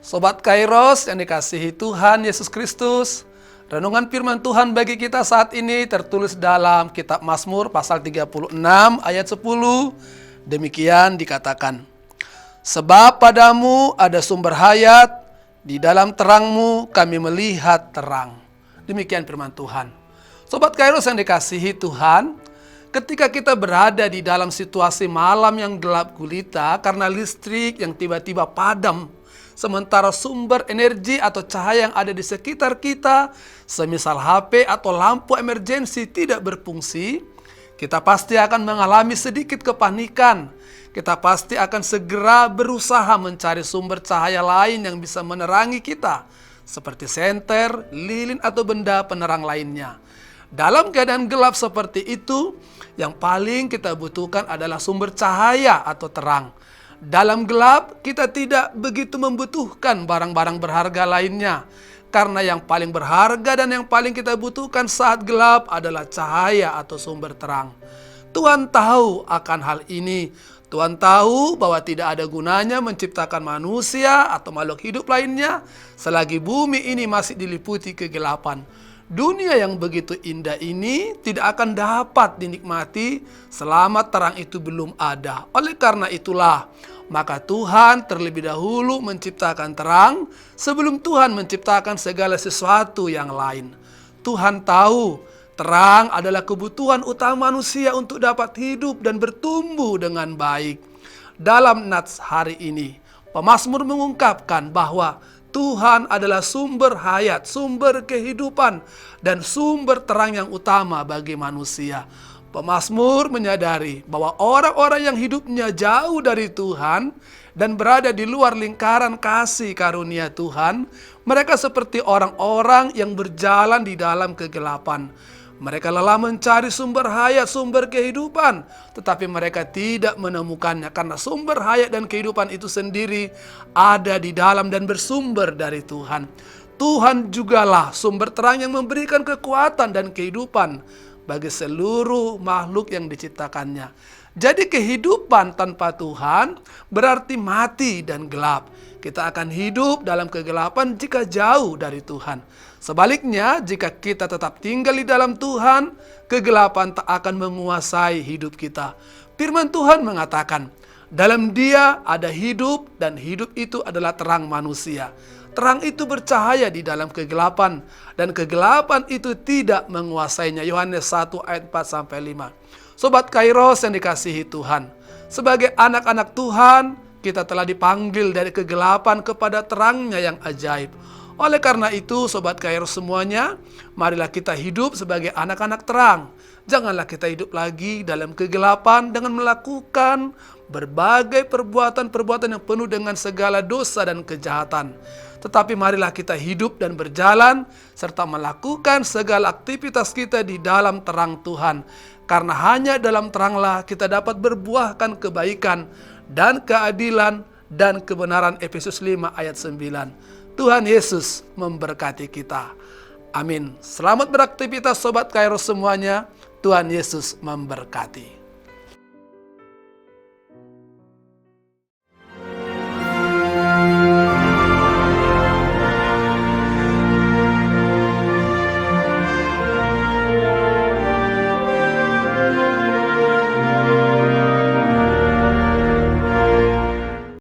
Sobat Kairos yang dikasihi Tuhan Yesus Kristus, renungan firman Tuhan bagi kita saat ini tertulis dalam kitab Mazmur pasal 36 ayat 10. Demikian dikatakan, sebab padamu ada sumber hayat, di dalam terangmu kami melihat terang. Demikian firman Tuhan. Sobat Kairos yang dikasihi Tuhan, ketika kita berada di dalam situasi malam yang gelap gulita karena listrik yang tiba-tiba padam, sementara sumber energi atau cahaya yang ada di sekitar kita, semisal HP atau lampu emergensi tidak berfungsi, kita pasti akan mengalami sedikit kepanikan. Kita pasti akan segera berusaha mencari sumber cahaya lain yang bisa menerangi kita, seperti senter, lilin, atau benda penerang lainnya. Dalam keadaan gelap seperti itu, yang paling kita butuhkan adalah sumber cahaya atau terang. Dalam gelap, kita tidak begitu membutuhkan barang-barang berharga lainnya. Karena yang paling berharga dan yang paling kita butuhkan saat gelap adalah cahaya atau sumber terang. Tuhan tahu akan hal ini. Tuhan tahu bahwa tidak ada gunanya menciptakan manusia atau makhluk hidup lainnya selagi bumi ini masih diliputi kegelapan. Dunia yang begitu indah ini tidak akan dapat dinikmati selama terang itu belum ada. Oleh karena itulah, maka Tuhan terlebih dahulu menciptakan terang sebelum Tuhan menciptakan segala sesuatu yang lain. Tuhan tahu terang adalah kebutuhan utama manusia untuk dapat hidup dan bertumbuh dengan baik. Dalam nats hari ini, pemazmur mengungkapkan bahwa Tuhan adalah sumber hayat, sumber kehidupan, dan sumber terang yang utama bagi manusia. Pemazmur menyadari bahwa orang-orang yang hidupnya jauh dari Tuhan dan berada di luar lingkaran kasih karunia Tuhan, mereka seperti orang-orang yang berjalan di dalam kegelapan. Mereka lelah mencari sumber hayat, sumber kehidupan, tetapi mereka tidak menemukannya karena sumber hayat dan kehidupan itu sendiri ada di dalam dan bersumber dari Tuhan. Tuhan jugalah sumber terang yang memberikan kekuatan dan kehidupan bagi seluruh makhluk yang diciptakannya. Jadi kehidupan tanpa Tuhan berarti mati dan gelap. Kita akan hidup dalam kegelapan jika jauh dari Tuhan. Sebaliknya, jika kita tetap tinggal di dalam Tuhan, kegelapan tak akan menguasai hidup kita. Firman Tuhan mengatakan, dalam Dia ada hidup dan hidup itu adalah terang manusia. Terang itu bercahaya di dalam kegelapan dan kegelapan itu tidak menguasainya. Yohanes 1 ayat 4-5. Sobat Kairos yang dikasihi Tuhan, sebagai anak-anak Tuhan, kita telah dipanggil dari kegelapan kepada terangnya yang ajaib. Oleh karena itu, Sobat Kairos semuanya, marilah kita hidup sebagai anak-anak terang. Janganlah kita hidup lagi dalam kegelapan dengan melakukan berbagai perbuatan-perbuatan yang penuh dengan segala dosa dan kejahatan. Tetapi marilah kita hidup dan berjalan serta melakukan segala aktivitas kita di dalam terang Tuhan. Karena hanya dalam teranglah kita dapat berbuahkan kebaikan dan keadilan dan kebenaran. Efesus 5 ayat 9. Tuhan Yesus memberkati kita. Amin. Selamat beraktivitas Sobat Kairos semuanya. Tuhan Yesus memberkati.